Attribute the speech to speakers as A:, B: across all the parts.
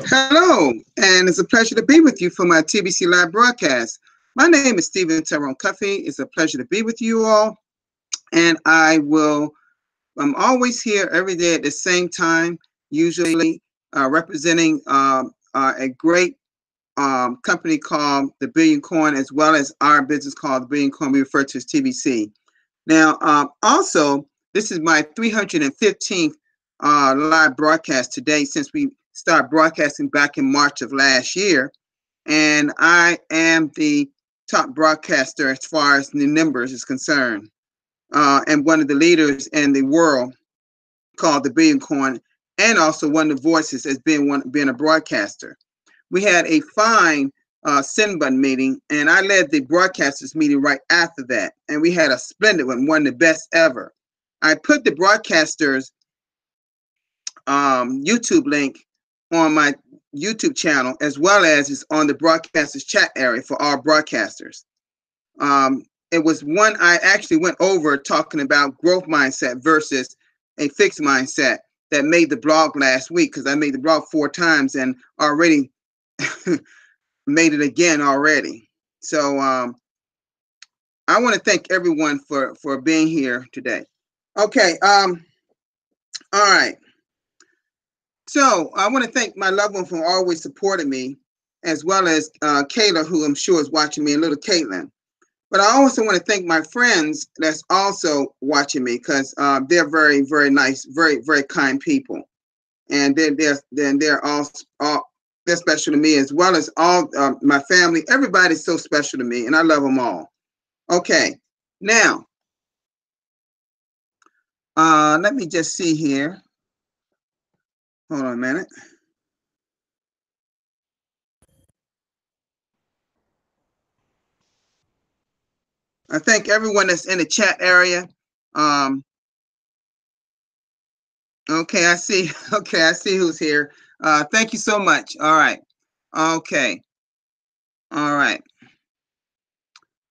A: Hello, and it's a pleasure to be with you for my TBC Live broadcast. My name is Stephen Tyrone Cuffey. It's a pleasure to be with you all, and I'm always here every day at the same time, usually representing a great company called The Billion Coin, as well as our business called The Billion Coin, we refer to as TBC. Now, also, this is my 315th live broadcast today since we started broadcasting back in March of last year. And I am the top broadcaster as far as the numbers is concerned, and one of the leaders in the world called The Billion Coin, and also one of the voices as being a broadcaster. We had a fine send button meeting, and I led the broadcasters meeting right after that. And we had a splendid one of the best ever. I put the broadcasters YouTube link on my YouTube channel, as well as it's on the broadcasters chat area for our broadcasters. It was one I actually went over talking about growth mindset versus a fixed mindset that made the blog last week, because I made the blog 4 times and already made it again already. So I want to thank everyone for being here today. Okay. All right. So I want to thank my loved one for always supporting me, as well as Kayla, who I'm sure is watching me, and little Caitlin. But I also want to thank my friends that's also watching me, because they're very, very nice, very, very kind people, and they're all they're special to me, as well as all my family. Everybody's so special to me, and I love them all. Okay, now let me just see here. Hold on a minute. I thank everyone that's in the chat area. Okay, I see. Okay, I see who's here. Thank you so much. All right. Okay. All right.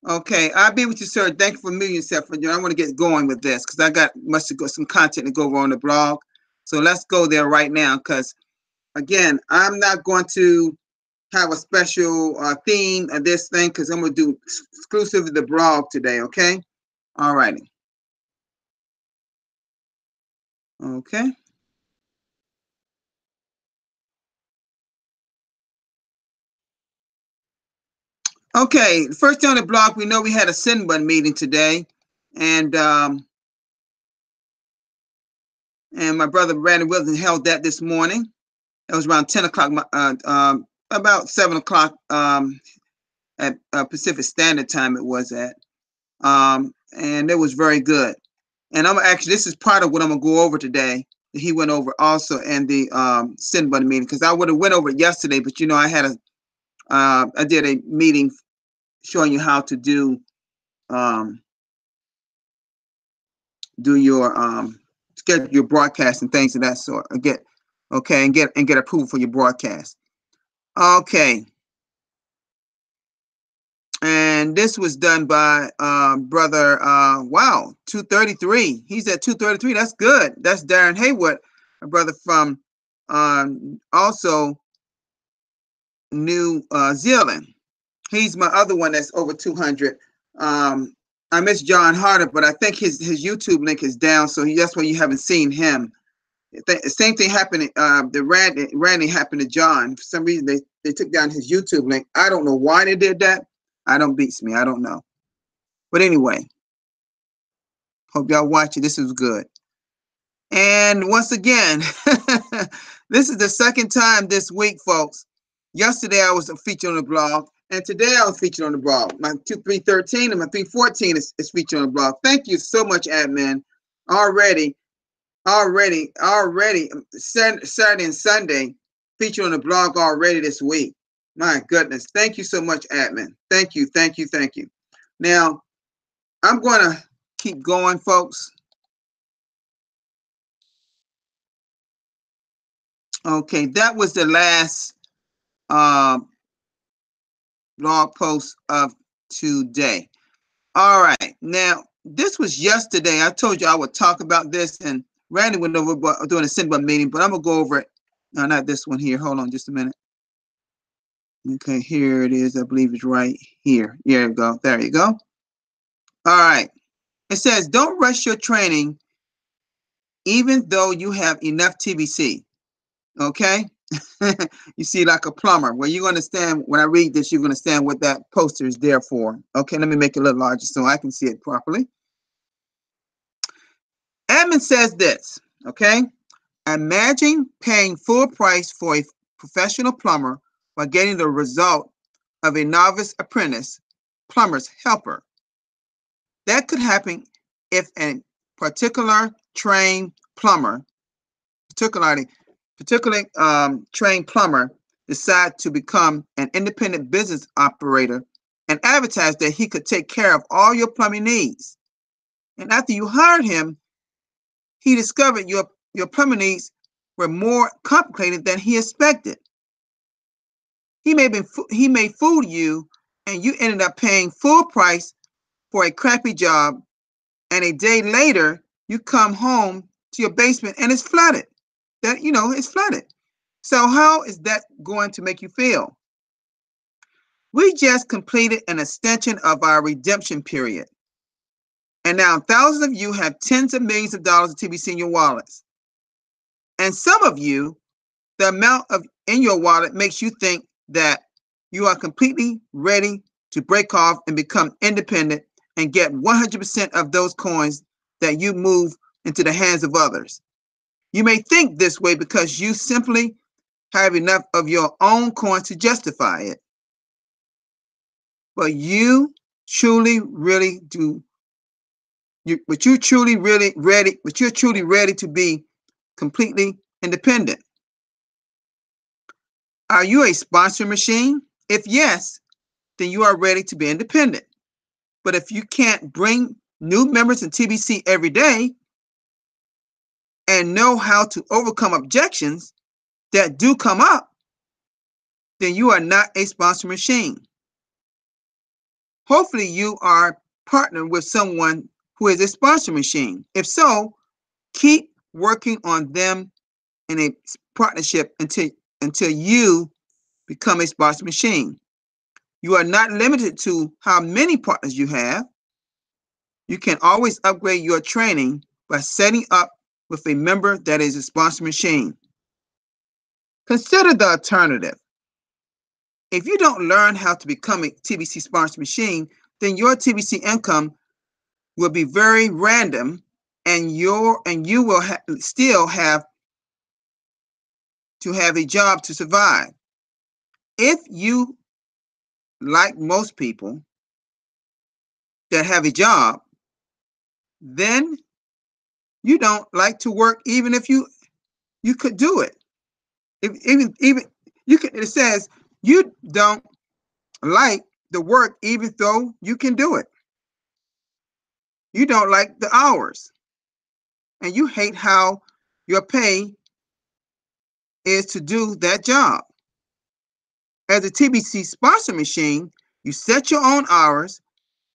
A: Okay, I'll be with you, sir. Thank you for muting yourself. I want to get going with this because I got some content to go over on the blog. So let's go there right now, because again, I'm not going to have a special theme of this thing, because I'm going to do exclusively the blog today. Okay. All righty. Okay. Okay, first thing on the blog, we know we had a send button meeting today, and my brother Brandon Wilson held that this morning. It was around 10 o'clock, about 7 o'clock at Pacific Standard Time. It was at, and it was very good. And I'm actually, this is part of what I'm gonna go over today. He went over also in the send button meeting, because I would have went over it yesterday, but I did a meeting showing you how to do your schedule your broadcast and things of that sort. Get approval for your broadcast. Okay. And this was done by brother 233. He's at 233. That's good. That's Darren Haywood, a brother from also New Zealand. He's my other one that's over 200. I miss John Harder, but I think his YouTube link is down, so that's why you haven't seen him. The same thing happened. The Randy happened to John. For some reason, they took down his YouTube link. I don't know why they did that. I don't know. But anyway, hope y'all watch it. This is good. And once again, this is the second time this week, folks. Yesterday I was featured on the blog, and today I was featured on the blog. My 313 and my 314 is featured on the blog. Thank you so much, admin. Already, Saturday and Sunday featured on the blog already this week. My goodness. Thank you so much, admin. Thank you. Now, I'm going to keep going, folks. Okay, that was the last blog post of today. All right. Now, this was yesterday. I told you I would talk about this, and Randy went over doing a send button meeting, but I'm going to go over it No, not this one here. Hold on just a minute. Okay, here it is. I believe it's right here. There you go. There you go. All right. It says, don't rush your training even though you have enough TBC. Okay? You see, like a plumber. Well, you understand, when I read this, you understand what that poster is there for. Okay, let me make it a little larger so I can see it properly. Edmund says this, okay? Imagine paying full price for a professional plumber while getting the result of a novice apprentice plumber's helper. That could happen if a particular trained plumber, particularly trained plumber, decide to become an independent business operator and advertise that he could take care of all your plumbing needs. And after you hired him, he discovered your plumbing needs were more complicated than he expected. He may fool you, and you ended up paying full price for a crappy job, and a day later you come home to your basement and it's flooded. It's flooded. So how is that going to make you feel? We just completed an extension of our redemption period. And now thousands of you have tens of millions of dollars of TBC in your wallets. And some of you, the amount in your wallet makes you think that you are completely ready to break off and become independent and get 100% of those coins that you move into the hands of others. You may think this way because you simply have enough of your own coins to justify it. But you truly really do. You're truly ready to be completely independent. Are you a sponsor machine? If yes, then you are ready to be independent. But if you can't bring new members in TBC every day and know how to overcome objections that do come up, then you are not a sponsor machine. Hopefully you are partnered with someone who is a sponsor machine. If so, keep working on them in a partnership until you become a sponsor machine. You are not limited to how many partners you have. You can always upgrade your training by setting up with a member that is a sponsor machine. Consider the alternative. If you don't learn how to become a TBC sponsor machine, then your TBC income will be very random, and you will still have to have a job to survive. If you, like most people that have a job, then you don't like to work even if you could do it. Even you can. It says you don't like the work even though you can do it. You don't like the hours, and you hate how your pay is to do that job. As a TBC sponsor machine, you set your own hours,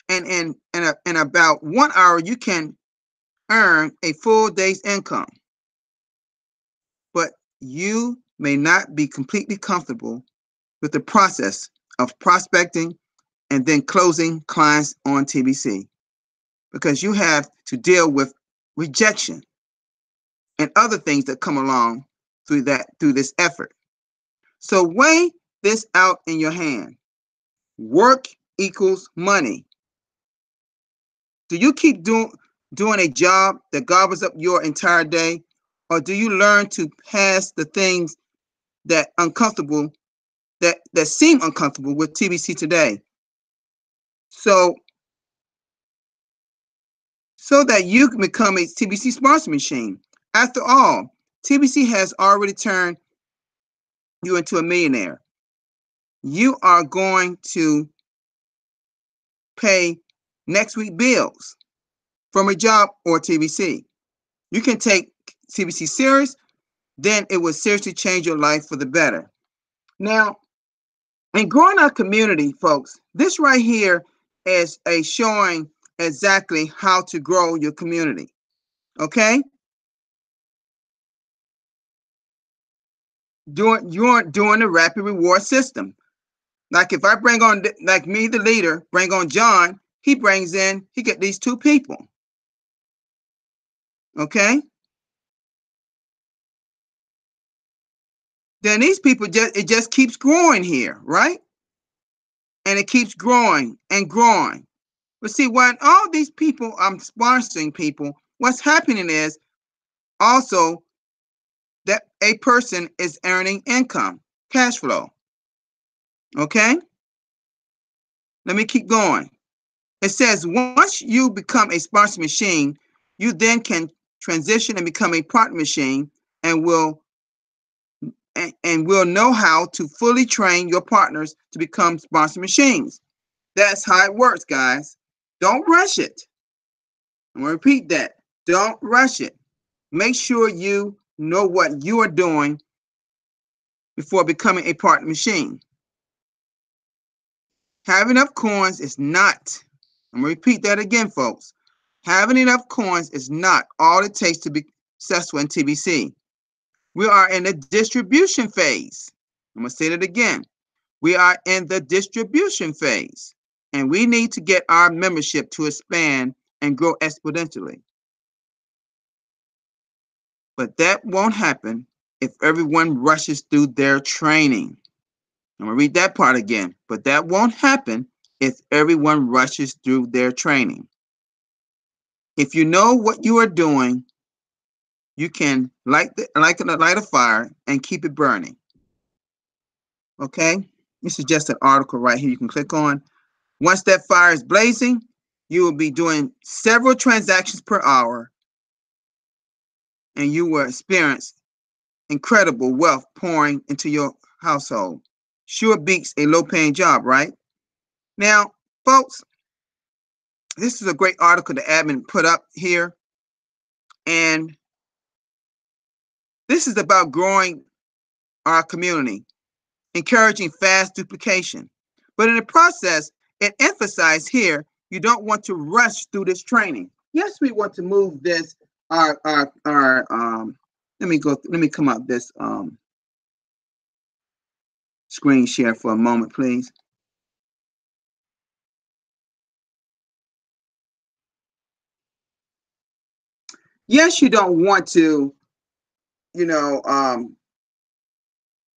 A: and in about 1 hour you can earn a full day's income. But you may not be completely comfortable with the process of prospecting and then closing clients on TBC, because you have to deal with rejection and other things that come along through this effort. So weigh this out in your hand. Work equals money. Do you keep doing a job that gobbles up your entire day, or do you learn to pass the things that seem uncomfortable with TBC today? So that you can become a TBC sponsor machine. After all, TBC has already turned you into a millionaire. You are going to pay next week bills from a job or TBC. You can take TBC serious, then it will seriously change your life for the better. Now, in growing our community, folks, this right here is showing exactly how to grow your community. Okay? doing the rapid reward system. Like if I bring on, like me, the leader, bring on John, he get these 2 people. Okay. Then these people it just keeps growing here, right? And it keeps growing and growing. But see, when all these people, I'm sponsoring people, what's happening is also that a person is earning income, cash flow. Okay? Let me keep going. It says once you become a sponsor machine, you then can transition and become a partner machine and will know how to fully train your partners to become sponsor machines. That's how it works, guys. Don't rush it. I'm going to repeat that. Don't rush it. Make sure you know what you are doing before becoming a partner machine. Having enough coins is not, I'm going to repeat that again, folks. Having enough coins is not all it takes to be successful in TBC. We are in the distribution phase. I'm going to say that again. We are in the distribution phase, and we need to get our membership to expand and grow exponentially. But that won't happen if everyone rushes through their training. I'm going to read that part again. But that won't happen if everyone rushes through their training. If you know what you are doing, you can light a fire and keep it burning. Okay? This is just an article right here you can click on. Once that fire is blazing, you will be doing several transactions per hour, and you will experience incredible wealth pouring into your household. Sure beats a low-paying job, right? Now, folks, this is a great article the admin put up here, and this is about growing our community, encouraging fast duplication. But in the process, it emphasized here, you don't want to rush through this training. Yes, we want to move this, let me come up this screen share for a moment, please. Yes, you don't want to, you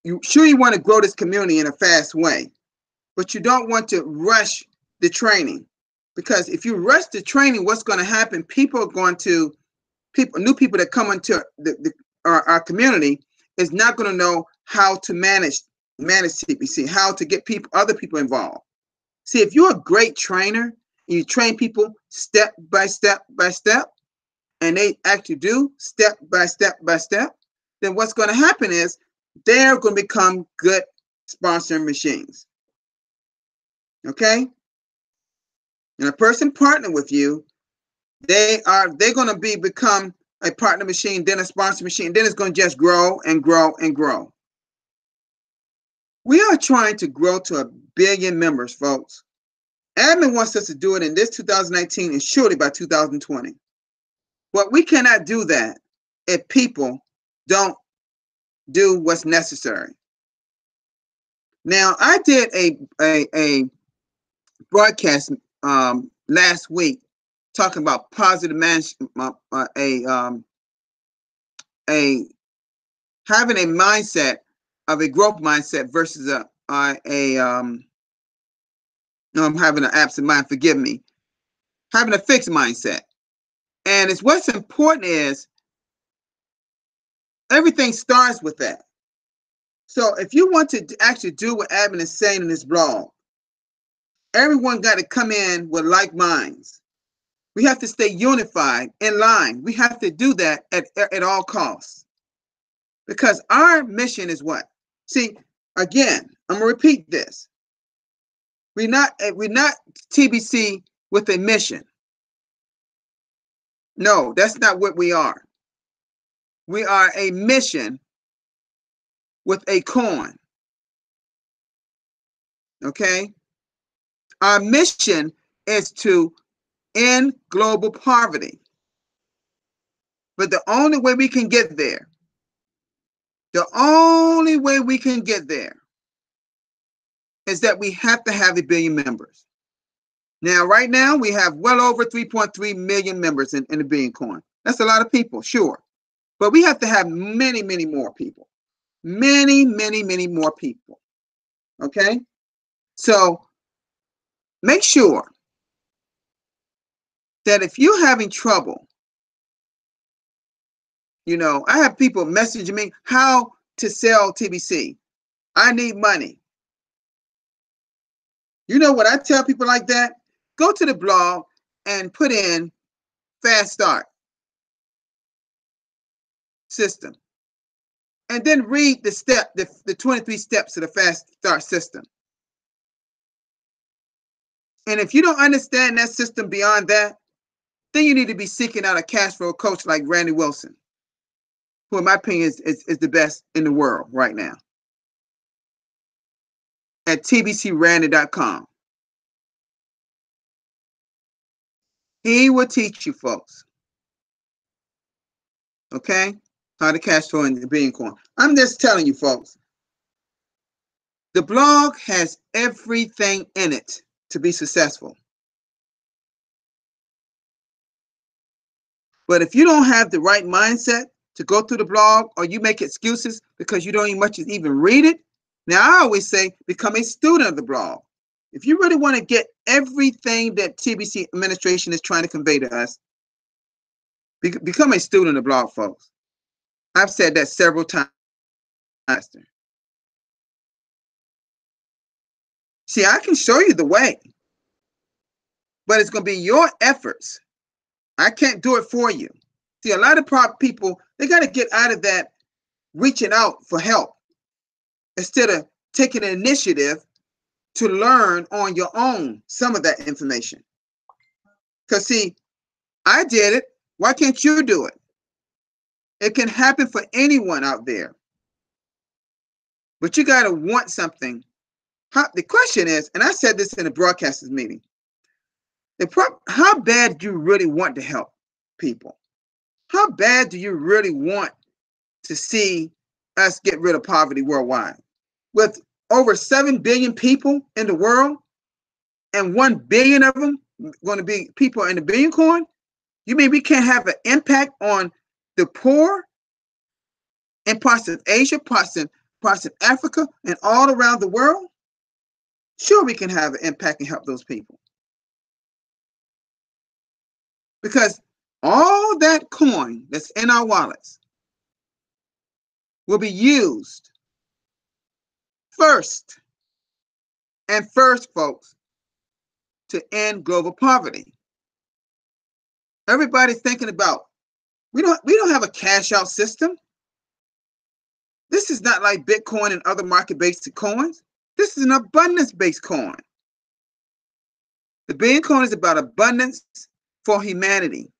A: want to grow this community in a fast way, but you don't want to rush the training, because if you rush the training, what's going to happen? New people that come into our community is not going to know how to manage TBC, how to get other people involved. See, if you're a great trainer and you train people step by step by step, and they actually do step by step by step, then what's going to happen is they're going to become good sponsoring machines. Okay? And a person partner with you, they're going to become a partner machine, then a sponsor machine, then it's going to just grow and grow and grow. We are trying to grow to 1 billion members, folks. Admin wants us to do it in this 2019 and surely by 2020. But we cannot do that if people don't do what's necessary. Now, I did a broadcast last week talking about positive management, having a mindset of a growth mindset versus no, I'm having an absent mind, forgive me, having a fixed mindset. And it's what's important is everything starts with that. So if you want to actually do what admin is saying in this blog, everyone got to come in with like minds. We have to stay unified, in line. We have to do that at all costs. Because our mission is what? See, again, I'm gonna repeat this. We're not TBC with a mission. No, that's not what we are. We are a mission with a coin. Okay? Our mission is to end global poverty. But the only way we can get there The only way we can get there is that we have to have 1 billion members. Now, right now, we have well over 3.3 million members in the Billion Coin. That's a lot of people, sure. But we have to have many, many more people. Many, many, many more people. Okay? So make sure that if you're having trouble, I have people messaging me how to sell TBC. I need money. You know what I tell people like that? Go to the blog and put in fast start system. And then read the 23 steps of the fast start system. And if you don't understand that system beyond that, then you need to be seeking out a cash flow coach like Randy Wilson, who in my opinion is the best in the world right now, at tbcrandy.com. He will teach you folks, okay, how to cash flow in the Billion Coin. I'm just telling you folks, the blog has everything in it to be successful. But if you don't have the right mindset to go through the blog, or you make excuses because you don't even read it, now I always say become a student of the blog. If you really want to get everything that TBC administration is trying to convey to us, become a student of the blog, folks. I've said that several times. See, I can show you the way, but it's going to be your efforts. I can't do it for you. See, a lot of people, they got to get out of that reaching out for help instead of taking an initiative to learn on your own some of that information. Because, see, I did it. Why can't you do it? It can happen for anyone out there. But you got to want something. The question is, and I said this in a broadcasters meeting, how bad do you really want to help people? How bad do you really want to see us get rid of poverty worldwide? With over 7 billion people in the world and 1 billion of them going to be people in the Billion Coin, you mean we can't have an impact on the poor in parts of Asia, parts of Africa, and all around the world? Sure, we can have an impact and help those people. Because all that coin that's in our wallets will be used first, folks, to end global poverty. Everybody's thinking about, we don't have a cash out system. This is not like Bitcoin and other market-based coins. This is an abundance-based coin. The Billion Coin is about abundance for humanity.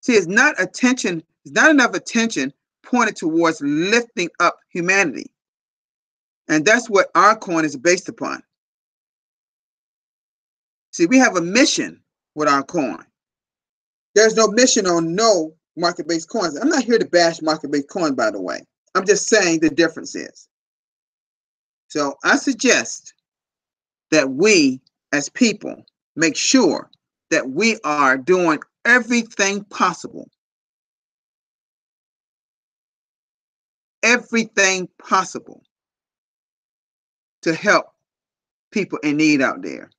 A: See, it's not enough attention pointed towards lifting up humanity. And that's what our coin is based upon. See, we have a mission with our coin. There's no mission on no market-based coins. I'm not here to bash market-based coin, by the way. I'm just saying the difference is. So I suggest that we as people make sure that we are doing everything possible to help people in need out there.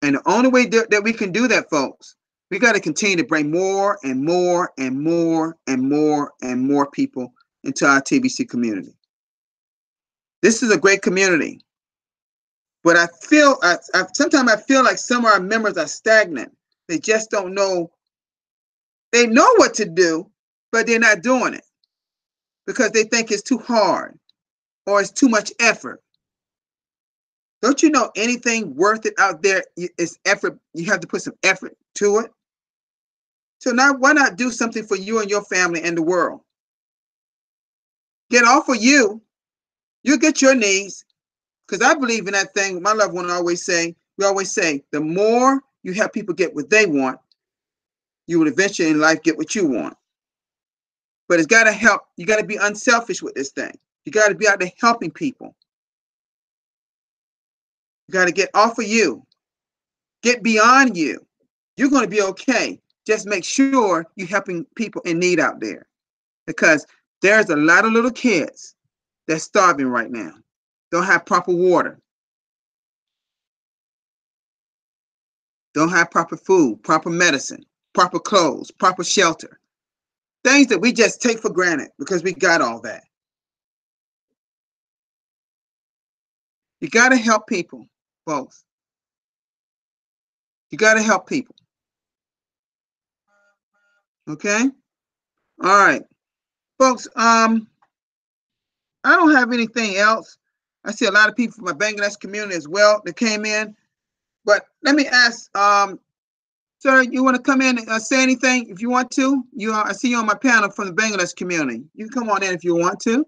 A: And the only way that we can do that, folks, we got to continue to bring more and more and more and more and more people into our TBC community. This is a great community, but sometimes I feel like some of our members are stagnant. They just don't know. They know what to do, but they're not doing it because they think it's too hard or it's too much effort. Don't you know anything worth it out there is effort? You have to put some effort to it. So now why not do something for you and your family and the world? Get off of you. You get your needs. Because I believe in that thing. My loved one we always say, the more you help people get what they want, you will eventually in life get what you want. but it's got to help. You got to be unselfish with this thing. You got to be out there helping people. You got to get off of you, get beyond you. You're going to be okay. Just make sure you're helping people in need out there, because there's a lot of little kids that's starving right now. Don't have proper water. Don't have proper food, proper medicine, proper clothes, proper shelter. Things that we just take for granted because we got all that. You got to help people, folks. You got to help people. Okay? All right. Folks, I don't have anything else. I see a lot of people from my Bangladesh community as well that came in. But let me ask, sir, you want to come in and say anything if you want to? I see you on my panel from the Bangladesh community. You can come on in if you want to.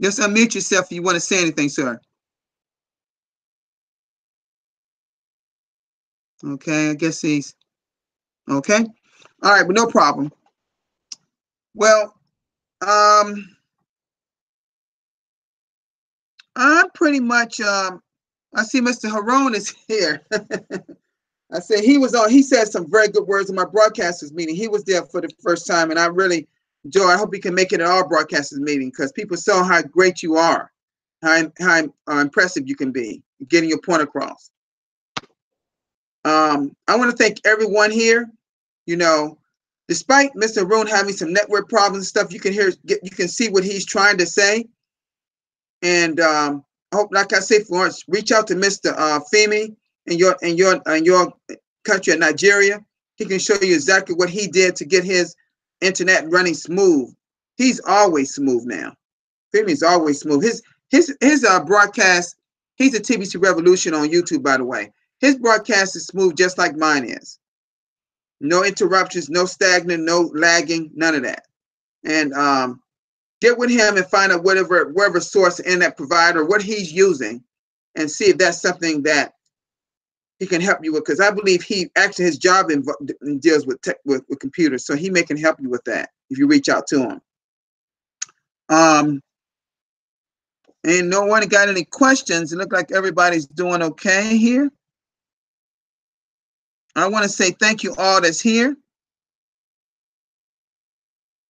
A: Just unmute yourself if you want to say anything, sir. Okay, I guess he's okay. All right, but no problem. Well, I'm pretty much I see Mr. Haroon is here. I said he said some very good words in my broadcasters meeting. He was there for the first time, and I really enjoy. I hope he can make it at our broadcasters meeting, because people saw how great you are, how impressive you can be, getting your point across. I want to thank everyone here. You know, despite Mr. Haroon having some network problems and stuff, you can see what he's trying to say. And I hope, like I say, for us, reach out to Mr. Femi in your country of Nigeria. He can show you exactly what he did to get his internet running smooth. He's always smooth now. Femi's always smooth. His broadcast. He's a TBC Revolution on YouTube, by the way. His broadcast is smooth, just like mine is. No interruptions, no stagnant, no lagging, none of that. And get with him and find out whatever source internet provider, what he's using, and see if that's something that he can help you with. Because I believe his job deals with computers, so he can help you with that if you reach out to him. And no one got any questions. It looks like everybody's doing okay here. I want to say thank you all that's here.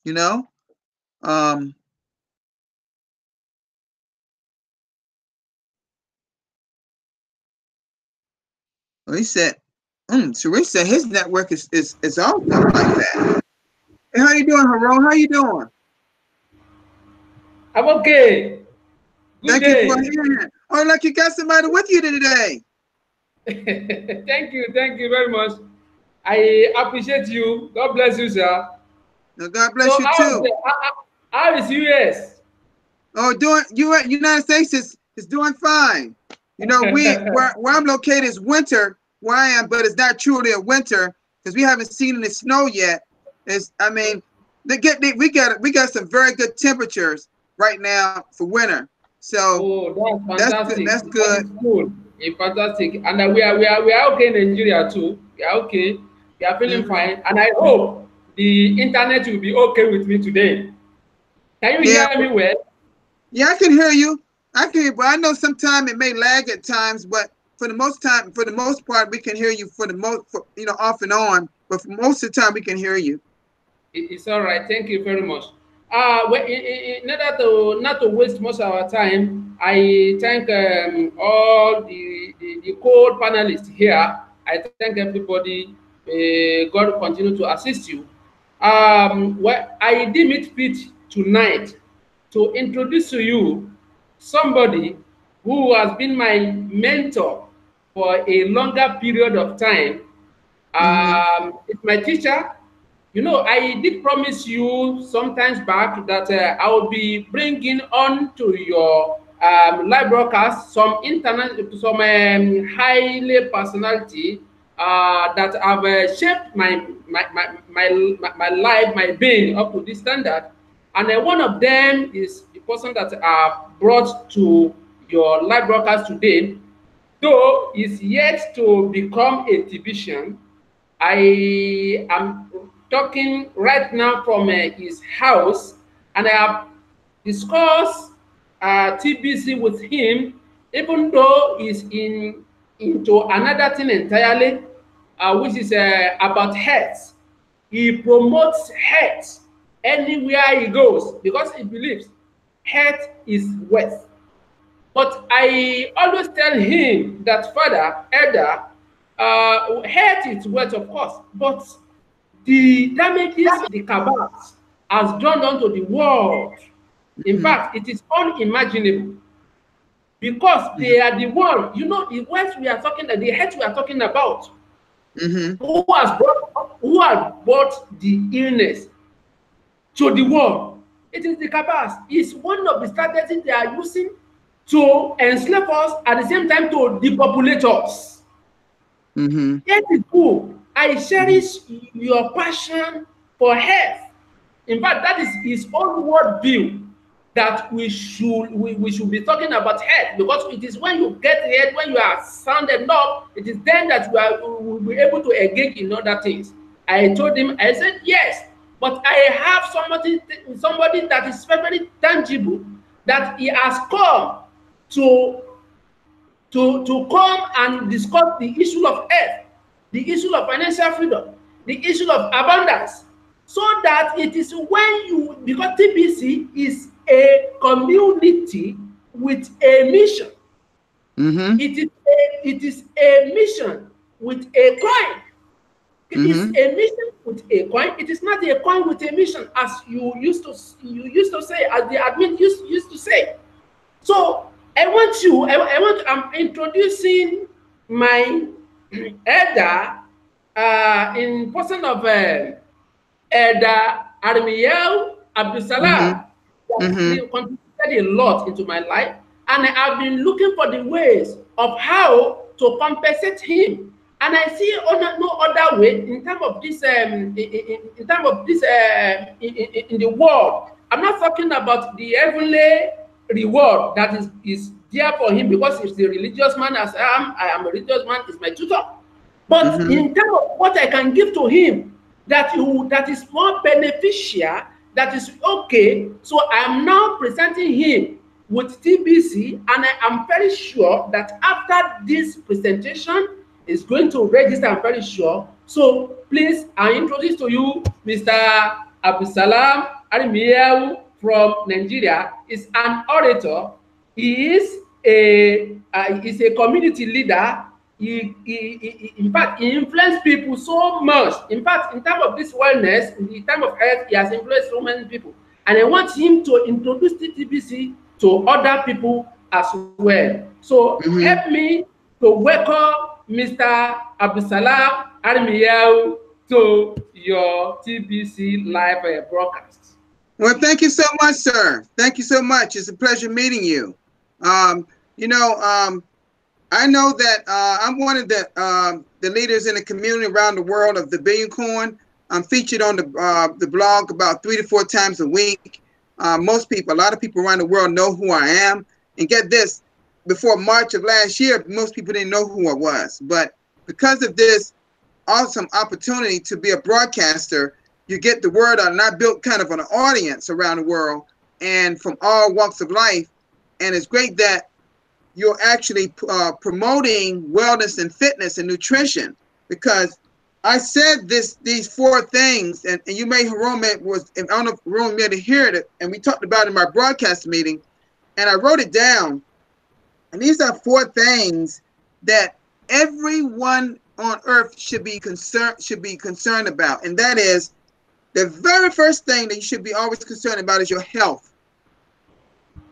A: You know, he said, Sharice said his network is all done like that. Hey, how you doing, Haroon? How you doing?
B: I'm okay.
A: Thank you for hearing. Oh, like you got somebody with you today.
B: Thank you very much. I appreciate you. God bless you, sir.
A: No, God bless you too.
B: How is US?
A: Oh, United States is doing fine. You know, where I'm located is winter where I am, but it's not truly a winter because we haven't seen any snow yet. We got some very good temperatures right now for winter. So
B: that's fantastic.
A: That's good.
B: Fantastic. And we are okay in Nigeria too. We are okay. We are feeling fine. And I hope the internet will be okay with me today. Can you hear me well?
A: Yeah, I can hear you. But I know sometimes it may lag at times, but for the most part, we can hear you off and on. But for most of the time, we can hear you.
B: It's all right. Thank you very much. In order not to waste most of our time, I thank all the co-panelists here. I thank everybody. God will continue to assist you. I deem it fit tonight to introduce to you somebody who has been my mentor for a longer period of time. It's my teacher. You know, I did promise you sometimes back that I will be bringing on to your live broadcast some highly personality that have shaped my life, my being up to this standard. And one of them is the person that I brought to your live broadcast today, though is yet to become a TBCian. I am talking right now from his house, and I have discussed TBC with him, even though he's into another thing entirely, which is about health. He promotes health anywhere he goes because he believes health is wealth. But I always tell him that, Father, Elder, health is wealth, of course, but the damages the cabals has done unto the world, in fact, it is unimaginable, because they are the one, you know, the wealth we are talking, the health we are talking about, who has brought the illness to the world. It is the cabals. It's one of the strategies they are using to enslave us, at the same time to depopulate us. That is good. I cherish your passion for health. In fact, that is his own word view, that we should be talking about health, because it is when you get health, when you are sound enough, it is then that will be able to engage in other things. I told him, I said, yes, but I have somebody that is very tangible, that he has come to come and discuss the issue of health, the issue of financial freedom, the issue of abundance, so that it is when you, because TBC is a community with a mission. It is a mission with a coin. It is a mission with a coin. It is not a coin with a mission, as you used to say, as the admin used to say. So I'm introducing my elder in person of Elder Armiel Abdusalam, that contributed a lot into my life, and I have been looking for the ways of how to compensate him. And I see no other way in terms of this in the world. I'm not talking about the heavenly reward that is there for him, because he's a religious man, as I am a religious man, is my tutor. But in terms of what I can give to him, that is more beneficial, that is okay. So I am now presenting him with TBC, and I am very sure that after this presentation is going to register, I'm very sure. So please, I introduce to you Mr. Abdusalam Arimiyehu from Nigeria. Is an orator. He is a community leader. In fact, he influenced people so much. In fact, in terms of this wellness, in the time of health, he has influenced so many people. And I want him to introduce TBC to other people as well. So help me to welcome Mr. Abdusalam Arimiyehu to your TBC live broadcast.
A: Well, thank you so much, sir. Thank you so much. It's a pleasure meeting you. I know that I'm one of the leaders in the community around the world of the Billion Coin. I'm featured on the blog about 3 to 4 times a week. A lot of people around the world know who I am. And get this, before March of last year, most people didn't know who I was. But because of this awesome opportunity to be a broadcaster, you get the word out. And I built kind of an audience around the world and from all walks of life. And it's great that you're actually promoting wellness and fitness and nutrition, because I said these 4 things, and you may, Jerome was, I don't know if Jerome may have heard it, and we talked about it in my broadcast meeting, and I wrote it down. And these are 4 things that everyone on earth should be concerned about. And that is, the very first thing that you should be always concerned about is your health.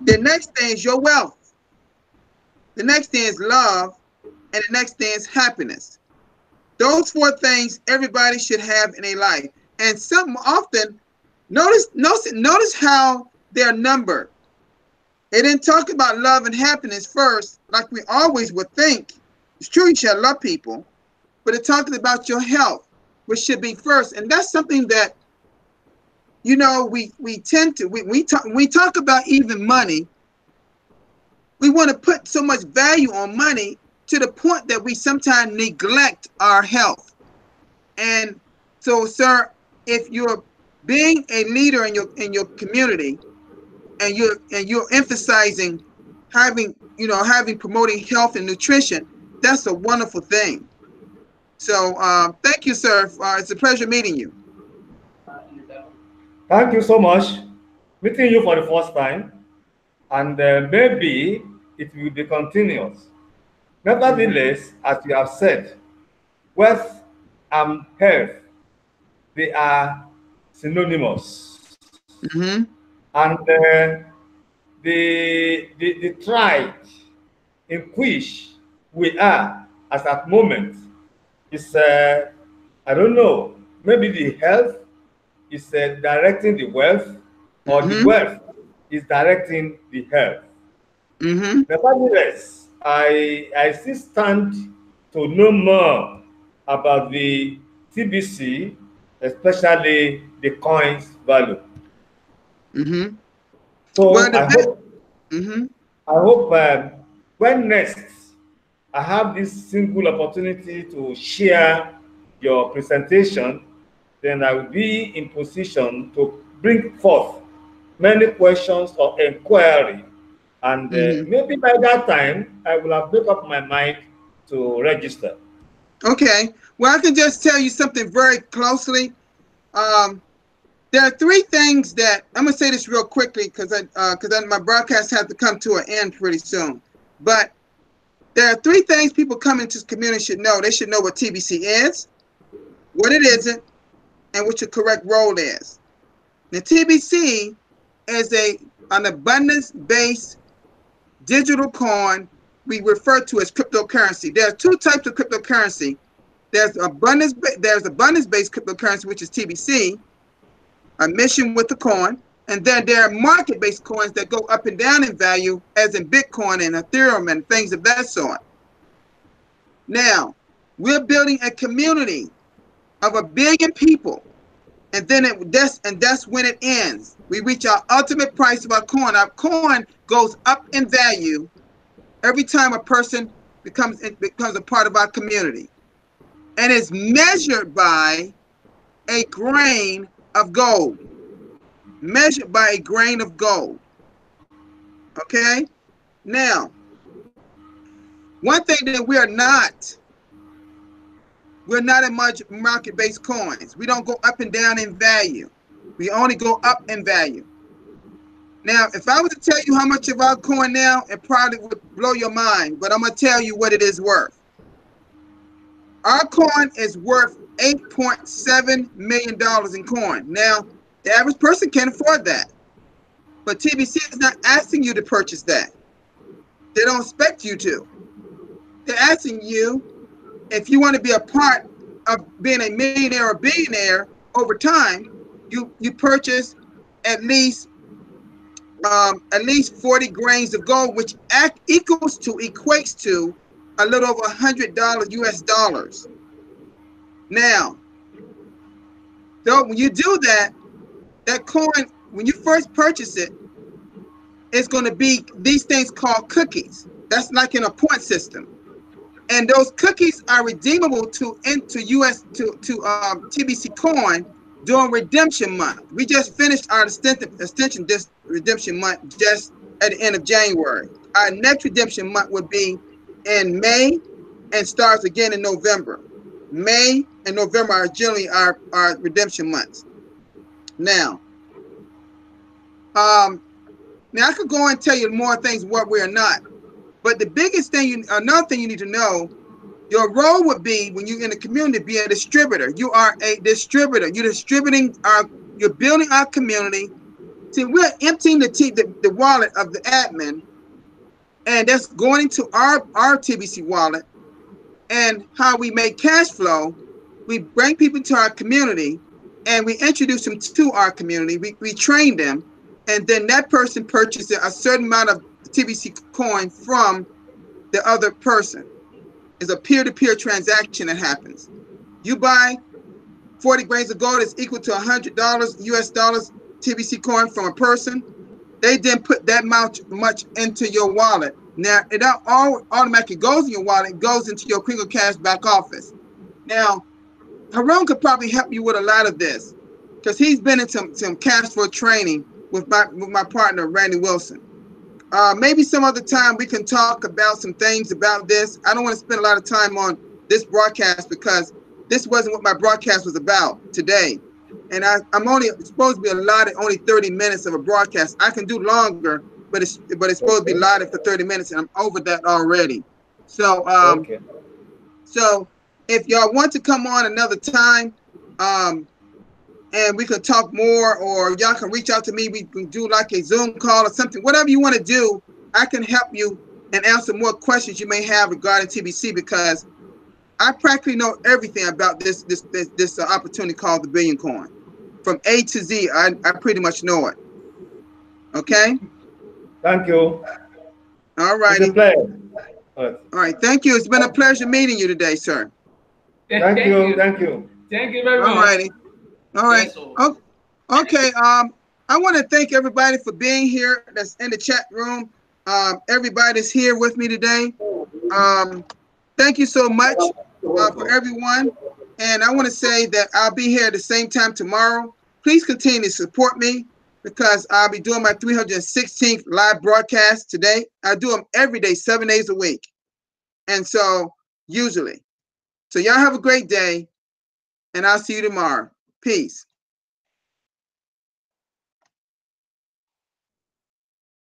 A: The next thing is your wealth. The next thing is love, and the next thing is happiness. Those 4 things everybody should have in their life. And some often, notice how they're numbered. They didn't talk about love and happiness first, like we always would think. It's true you should love people, but it's talking about your health, which should be first. And that's something that, you know, we tend to, we talk about even money. We want to put so much value on money to the point that we sometimes neglect our health. And so, sir, if you're being a leader in your community, and you're emphasizing having promoting health and nutrition, that's a wonderful thing. So thank you, sir. It's a pleasure meeting you.
C: Thank you so much. Meeting you for the first time, and maybe it will be continuous. Nevertheless, as you have said, wealth and health, they are synonymous.
A: Mm-hmm.
C: And the tribe in which we are as at moment is, I don't know, maybe the health is directing the wealth, or the
A: Mm-hmm.
C: wealth is directing the health.
A: Mm-hmm.
C: Nevertheless, I still stand to know more about the TBC, especially the coin's value.
A: Mm-hmm. Well,
C: So
A: the bit. Mm-hmm.
C: I hope when next I have this single opportunity to share your presentation, then I will be in position to bring forth many questions or inquiry. And
A: Mm-hmm.
C: maybe by that time, I will have made up my mind to register.
A: Okay. Well, I can just tell you something very closely. Um, there are three things that I'm gonna say this real quickly because my broadcast has to come to an end pretty soon. But there are three things people coming into the community should know. They should know what TBC is, what it isn't, and what your correct role is. Now, TBC is an abundance-based digital coin we refer to as cryptocurrency. There are two types of cryptocurrency. There's abundance-based cryptocurrency, which is TBC, a mission with the coin, and then there are market-based coins that go up and down in value, as in Bitcoin and Ethereum and things of that sort. Now, we're building a community of 1 billion people, and then that's when it ends. We reach our ultimate price of our coin. Our coin goes up in value every time a person becomes a part of our community, and it's measured by a grain of gold. Measured by a grain of gold. Okay? Now, one thing that we're not in market-based coins. We don't go up and down in value. We only go up in value. Now, if I was to tell you how much of our coin now, it probably would blow your mind, but I'm going to tell you what it is worth. Our coin is worth $8.7 million in coin. Now, the average person can't afford that. But TBC is not asking you to purchase that. They don't expect you to. They're asking you, if you want to be a part of being a millionaire or billionaire over time, you purchase at least 40 grains of gold, which equates to a little over $100 US dollars. Now, so when you do that, that coin, when you first purchase it, it's going to be these things called cookies. That's like in a point system, and those cookies are redeemable to TBC coin during redemption month. We just finished our extension this redemption month just at the end of January. Our next redemption month would be in May and starts again in November. May and November are generally our redemption months. Now I could go and tell you more things what we are not, but the biggest thing, another thing you need to know, your role would be when you're in the community, be a distributor. You are a distributor. You're building our community. See, we're emptying the wallet of the admin, and that's going into our TBC wallet. And how we make cash flow, we bring people to our community, and we introduce them to our community. We train them, and then that person purchases a certain amount of TBC coin from the other person. It's a peer-to-peer transaction that happens. You buy 40 grains of gold, is equal to $100 US dollars TBC coin from a person. They then put that much into your wallet. Now, it all automatically goes in your wallet, it goes into your Kringle Cash back office. Now, Haroon could probably help you with a lot of this because he's been in some cash flow training with my partner Randy Wilson. Maybe some other time we can talk about some things about this. I don't want to spend a lot of time on this broadcast because this wasn't what my broadcast was about today. And I'm only supposed to be allotted only 30 minutes of a broadcast. I can do longer, but it's supposed to be allotted for 30 minutes, and I'm over that already. So so if y'all want to come on another time, and we could talk more, or y'all can reach out to me. We can do like a Zoom call or something. Whatever you want to do, I can help you and answer more questions you may have regarding TBC because I practically know everything about this opportunity called the Billion Coin. From A to Z, I pretty much know it. Okay?
C: Thank you.
A: All righty.
C: It's a pleasure.
A: All right. Thank you. It's been a pleasure meeting you today, sir.
C: Thank you. Thank you.
B: Thank you very much.
A: All righty. All right.
B: Yes,
A: oh, okay. I want to thank everybody for being here. That's in the chat room. Everybody's here with me today. Thank you so much for everyone. And I want to say that I'll be here at the same time tomorrow. Please continue to support me because I'll be doing my 316th live broadcast today. I do them every day, 7 days a week. And so usually. So y'all have a great day, and I'll see you tomorrow. Peace.